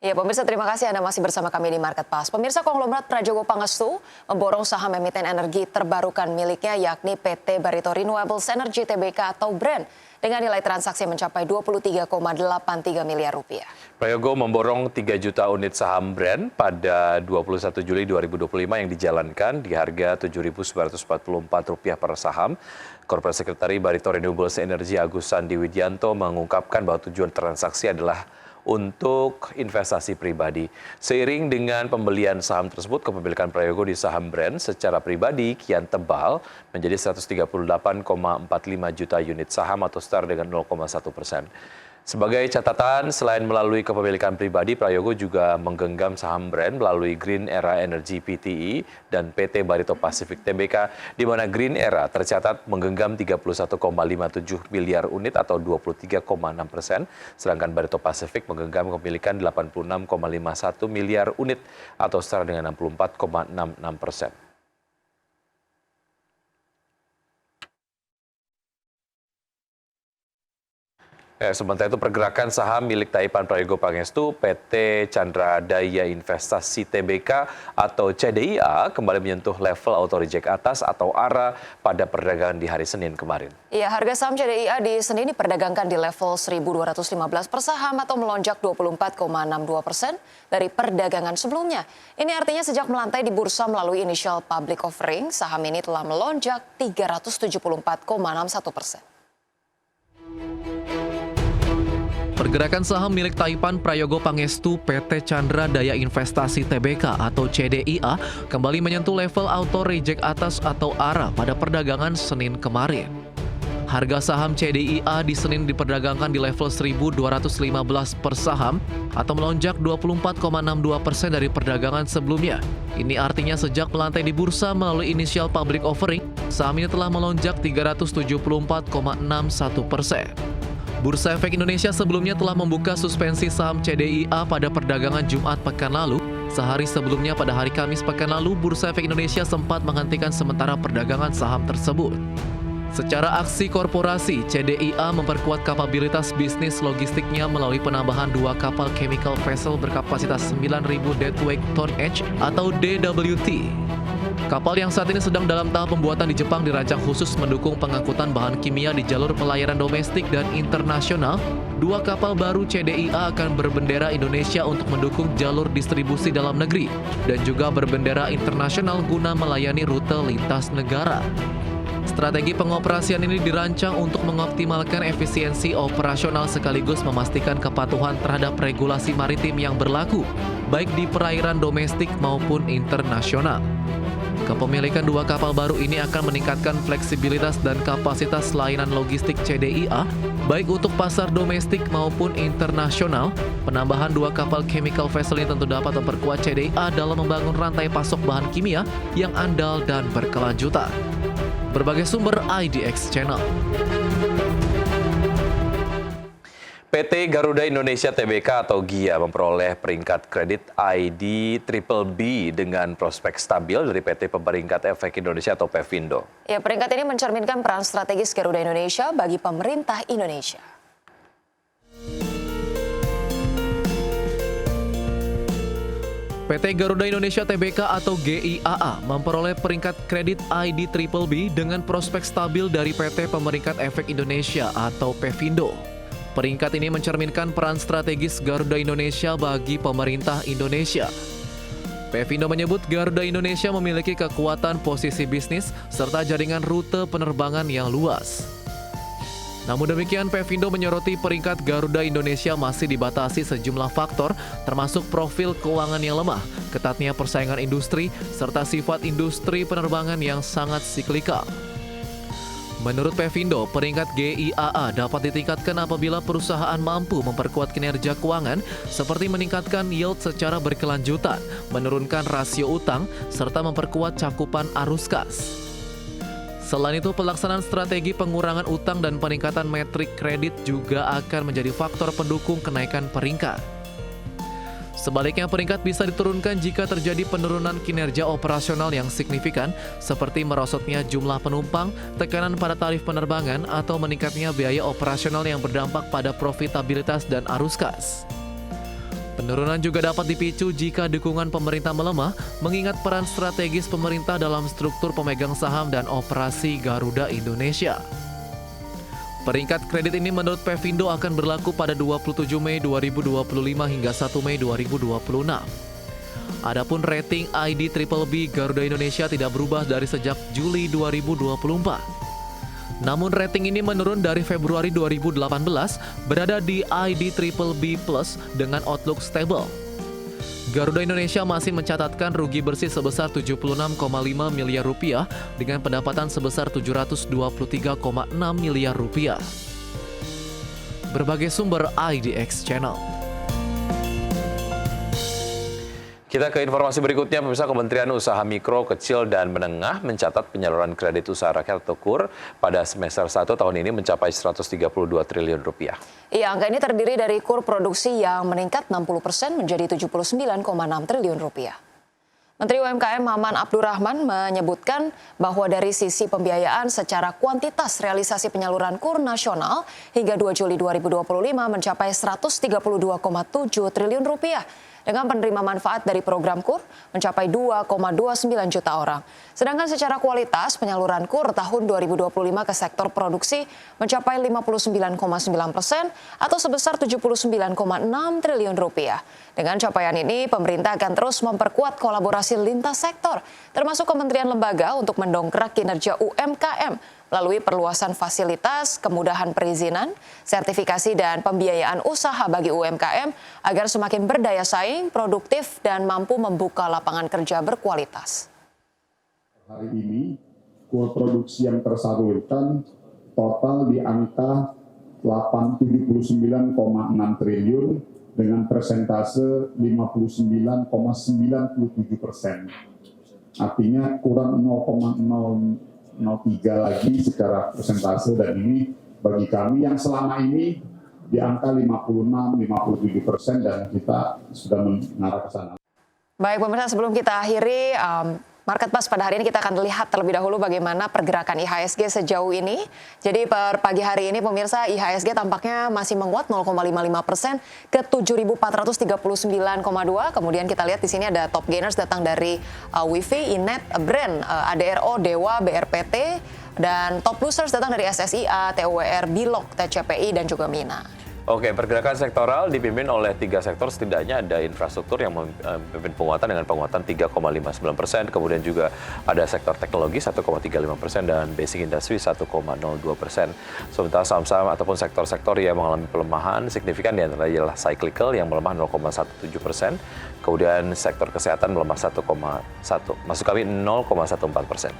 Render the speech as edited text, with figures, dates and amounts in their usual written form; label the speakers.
Speaker 1: Ya, pemirsa, terima kasih Anda masih bersama kami di Market Pass. Pemirsa, konglomerat Prajogo Pangestu memborong saham emiten energi terbarukan miliknya yakni PT Barito Renewables Energy Tbk atau BREN dengan nilai transaksi mencapai 23,83 miliar rupiah.
Speaker 2: Prayogo memborong 3 juta unit saham BREN pada 21 Juli 2025 yang dijalankan di harga Rp7.944 per saham. Korporat Sekretari Barito Renewables Energy Agus Sandi Widianto mengungkapkan bahwa tujuan transaksi adalah untuk investasi pribadi. Seiring dengan pembelian saham tersebut, kepemilikan Prayogo di saham BREN secara pribadi kian tebal menjadi 138,45 juta unit saham atau setara dengan 0,1%. Sebagai catatan, selain melalui kepemilikan pribadi, Prayogo juga menggenggam saham BREN melalui Green Era Energy Pte. Dan PT Barito Pacific Tbk, di mana Green Era tercatat menggenggam 31,57 miliar unit atau 23,6%, sedangkan Barito Pacific menggenggam kepemilikan 86,51 miliar unit atau setara dengan 64,66%. Sementara itu pergerakan saham milik Taipan Prayogo Pangestu, PT Chandra Daya Investasi Tbk atau CDIA kembali menyentuh level auto reject atas atau ARA pada perdagangan di hari Senin kemarin.
Speaker 1: Ya, harga saham CDIA di Senin diperdagangkan di level 1.215 per saham atau melonjak 24,62% dari perdagangan sebelumnya. Ini artinya sejak melantai di bursa melalui initial public offering, saham ini telah melonjak 374,61%.
Speaker 3: Pergerakan saham milik Taipan Prayogo Pangestu PT Chandra Daya Investasi Tbk atau CDIA kembali menyentuh level auto reject atas atau ARA pada perdagangan Senin kemarin. Harga saham CDIA di Senin diperdagangkan di level 1.215 per saham atau melonjak 24,62% dari perdagangan sebelumnya. Ini artinya sejak melantai di bursa melalui initial public offering, saham ini telah melonjak 374,61%. Bursa Efek Indonesia sebelumnya telah membuka suspensi saham CDIA pada perdagangan Jumat pekan lalu. Sehari sebelumnya pada hari Kamis pekan lalu, Bursa Efek Indonesia sempat menghentikan sementara perdagangan saham tersebut. Secara aksi korporasi, CDIA memperkuat kapabilitas bisnis logistiknya melalui penambahan 2 kapal chemical vessel berkapasitas 9.000 deadweight tonnage atau DWT. Kapal yang saat ini sedang dalam tahap pembuatan di Jepang dirancang khusus mendukung pengangkutan bahan kimia di jalur pelayaran domestik dan internasional. 2 kapal baru CDIA akan berbendera Indonesia untuk mendukung jalur distribusi dalam negeri dan juga berbendera internasional guna melayani rute lintas negara. Strategi pengoperasian ini dirancang untuk mengoptimalkan efisiensi operasional sekaligus memastikan kepatuhan terhadap regulasi maritim yang berlaku, baik di perairan domestik maupun internasional. Kepemilikan 2 kapal baru ini akan meningkatkan fleksibilitas dan kapasitas layanan logistik CDIA, baik untuk pasar domestik maupun internasional. Penambahan 2 kapal chemical vessel ini tentu dapat memperkuat CDIA dalam membangun rantai pasok bahan kimia yang andal dan berkelanjutan. Berbagai sumber IDX Channel.
Speaker 2: PT Garuda Indonesia Tbk atau GIA memperoleh peringkat kredit ID BBB dengan prospek stabil dari PT Pemeringkat Efek Indonesia atau Pevindo.
Speaker 1: Ya, peringkat ini mencerminkan peran strategis Garuda Indonesia bagi pemerintah Indonesia.
Speaker 3: PT Garuda Indonesia Tbk atau GIAA memperoleh peringkat kredit ID BBB dengan prospek stabil dari PT Pemeringkat Efek Indonesia atau Pevindo. Peringkat ini mencerminkan peran strategis Garuda Indonesia bagi pemerintah Indonesia. Pevindo menyebut Garuda Indonesia memiliki kekuatan posisi bisnis serta jaringan rute penerbangan yang luas. Namun demikian, Pevindo menyoroti peringkat Garuda Indonesia masih dibatasi sejumlah faktor, termasuk profil keuangan yang lemah, ketatnya persaingan industri, serta sifat industri penerbangan yang sangat siklikal. Menurut Pevindo, peringkat GIAA dapat ditingkatkan apabila perusahaan mampu memperkuat kinerja keuangan seperti meningkatkan yield secara berkelanjutan, menurunkan rasio utang, serta memperkuat cakupan arus kas. Selain itu, pelaksanaan strategi pengurangan utang dan peningkatan metrik kredit juga akan menjadi faktor pendukung kenaikan peringkat. Sebaliknya, peringkat bisa diturunkan jika terjadi penurunan kinerja operasional yang signifikan, seperti merosotnya jumlah penumpang, tekanan pada tarif penerbangan, atau meningkatnya biaya operasional yang berdampak pada profitabilitas dan arus kas. Penurunan juga dapat dipicu jika dukungan pemerintah melemah, mengingat peran strategis pemerintah dalam struktur pemegang saham dan operasi Garuda Indonesia. Peringkat kredit ini menurut Pevindo akan berlaku pada 27 Mei 2025 hingga 1 Mei 2026. Adapun rating ID BBB Garuda Indonesia tidak berubah dari sejak Juli 2024. Namun rating ini menurun dari Februari 2018 berada di ID BBB+ dengan outlook stable. Garuda Indonesia masih mencatatkan rugi bersih sebesar 76,5 miliar rupiah dengan pendapatan sebesar 723,6 miliar rupiah. Berbagai sumber IDX Channel.
Speaker 2: Kita ke informasi berikutnya, pemirsa. Kementerian Usaha Mikro, Kecil, dan Menengah mencatat penyaluran kredit usaha rakyat atau KUR pada semester 1 tahun ini mencapai 132 triliun rupiah.
Speaker 1: Iya, angka ini terdiri dari KUR produksi yang meningkat 60% menjadi 79,6 triliun rupiah. Menteri UMKM Maman Abdurrahman menyebutkan bahwa dari sisi pembiayaan secara kuantitas realisasi penyaluran KUR nasional hingga 2 Juli 2025 mencapai 132,7 triliun rupiah. Dengan penerima manfaat dari program KUR mencapai 2,29 juta orang. Sedangkan secara kualitas penyaluran KUR tahun 2025 ke sektor produksi mencapai 59,9% atau sebesar 79,6 triliun rupiah. Dengan capaian ini, pemerintah akan terus memperkuat kolaborasi lintas sektor, termasuk kementerian lembaga untuk mendongkrak kinerja UMKM melalui perluasan fasilitas, kemudahan perizinan, sertifikasi dan pembiayaan usaha bagi UMKM agar semakin berdaya saing, produktif, dan mampu membuka lapangan kerja berkualitas.
Speaker 4: Hari ini, KUR produksi yang tersalurkan total di angka 79,6 triliun dengan persentase 59,97%. Artinya kurang 0,003 lagi secara persentase, dan ini bagi kami yang selama ini di angka 56-57% dan kita sudah mengarah ke sana.
Speaker 1: Baik pemirsa, sebelum kita akhiri Market Pas pada hari ini, kita akan lihat terlebih dahulu bagaimana pergerakan IHSG sejauh ini. Jadi per pagi hari ini pemirsa, IHSG tampaknya masih menguat 0,55% ke 7.439,2. Kemudian kita lihat di sini ada top gainers datang dari WIFI, Inet, Brand, ADRO, Dewa, BRPT, dan top losers datang dari SSIA, TUWR, Bilog, TCPI, dan juga Mina.
Speaker 2: Oke, pergerakan sektoral dipimpin oleh 3 sektor. Setidaknya ada infrastruktur yang memimpin penguatan dengan penguatan 3,59%. Kemudian juga ada sektor teknologi 1,35% dan basic industry 1,02%. Sementara saham-saham ataupun sektor-sektor yang mengalami pelemahan signifikan di antara ialah cyclical yang melemah 0,17%. Kemudian sektor kesehatan melemah 1,1, maksud kami 0,14%.